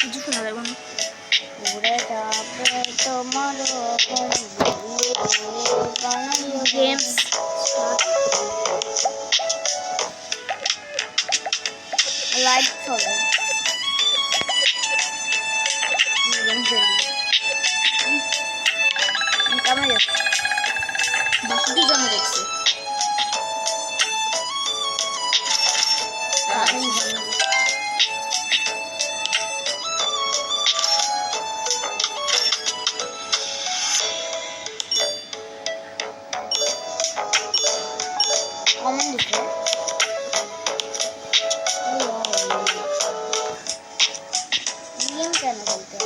কিছু শোনা যাবে না। উড়ে যাবে তোমার গেমস লাইট চলে বাকি জানা দেখছে কমন দিছে গেম কেন খেলতে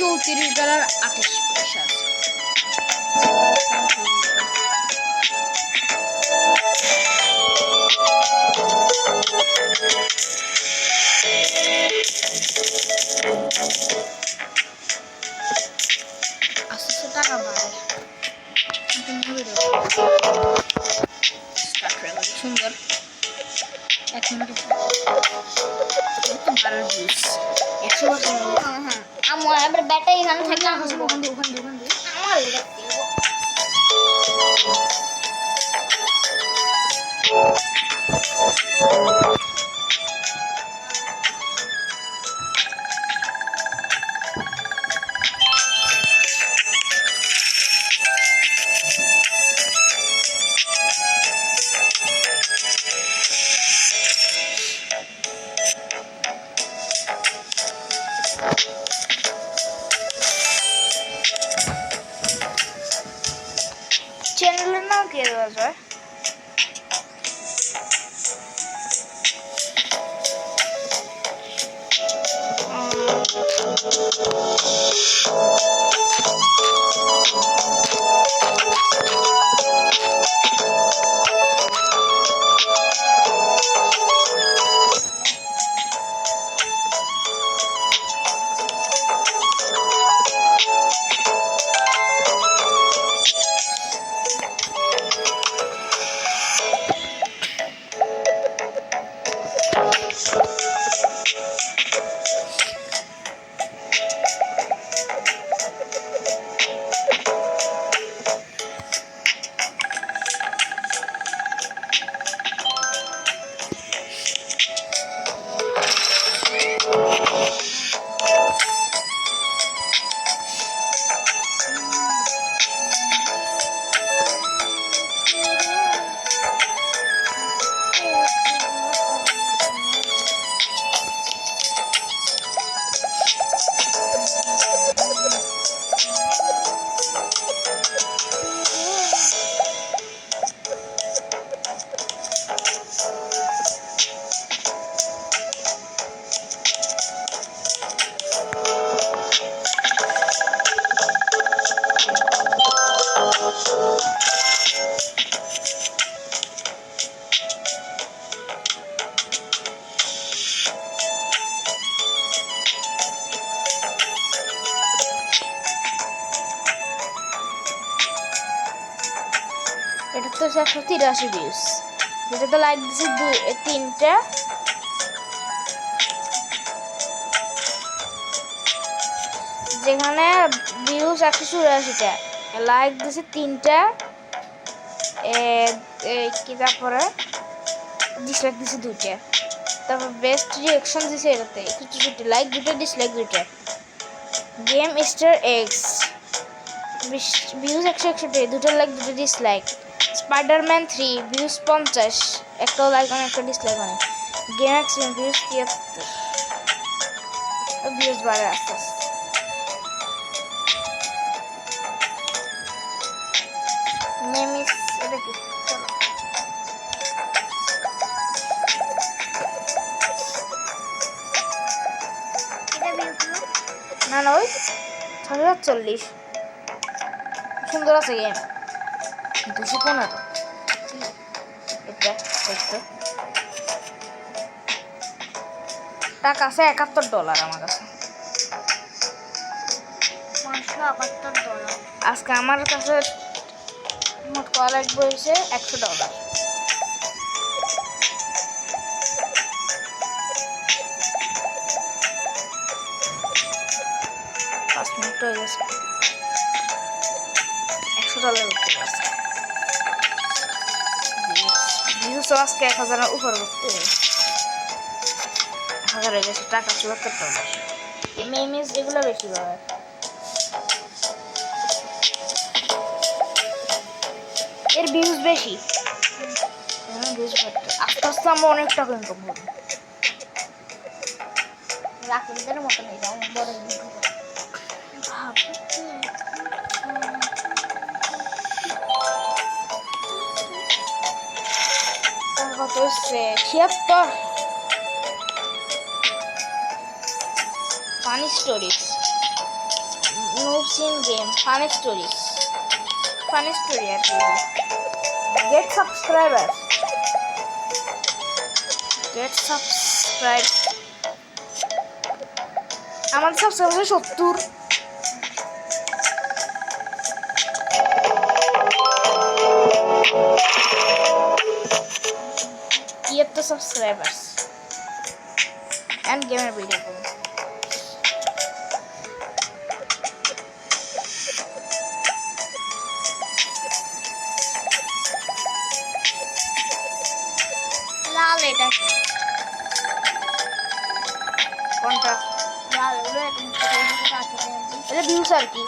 $34.28 আছে। আস্তে টাকা বাড়ে সুন্দর 1 মিনিট বাড়ার জুস 100%। আমার এবার ব্যাটারি এখানে থাকলে ওখান দিয়ে আমার চ্যানেলের নাম কি দেওয়া যায়? এটা তো 183 ভিউজ। এটা তো লাইক দিছে 3টা, যেখানে ভিউজ 184টা, লাইক দিছে 3টা, কি তারপরে ডিসলাইক দিছে 2টা, তারপর বেস্ট রিঅ্যাকশন দিছে এটাতে 61, লাইক 2টা ডিসলাইক 2টা। গেম স্টার এক্স ভিউজ 161, 2টা লাইক 2টা ডিসলাইক। স্পাইডারম্যান 3 ভিউজ 50, একটাও লাইক অনেক, একটা ডিসলাইক অনেক। গেম এক্সিডেন্ট ভিউজ 73, ভিউজ বাড়ে আস্তে আস্তে। নেমিস এটা কি? চলো না না ওই 640 সুন্দর আছে গেম। 215 এটা দেখতো টাকা আছে $71 আমার কাছে। $571। আজকে আমার কাছে মোট করা লাগবে হয়েছে $100। 5 মিনিট হয়ে গেছে, $100 করতে পারছে। ভিউজ আজকে 1000-এর উপর করতে 1000 হয়ে গেছে। টাকা $74। মেমিস এগুলো বেশি পাবে। এর ভিউজ বেশি, ভিউজ বাড়তে আস্তে আস্তে আমরা অনেক টাকা ইনকাম করবো। রাকিবদের মতন এটা আমার বড় ইউটিউবার। কত হচ্ছে? 76। Funny stories, noobs in game, funny stories, funny story আর কি। Get subscriber, get subscribe. আমার সাবস্ক্রাইবার 70। সাবস্ক্রাইবার্স এন্ড গেমের ভিডিও করুন। লাল এটা কোনটা? লাল এটা এটা ভিউস আর কি।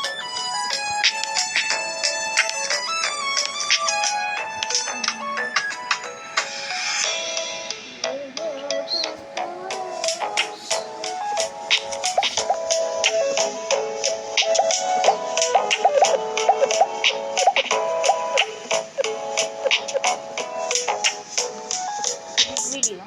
ভিডিও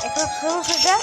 একটা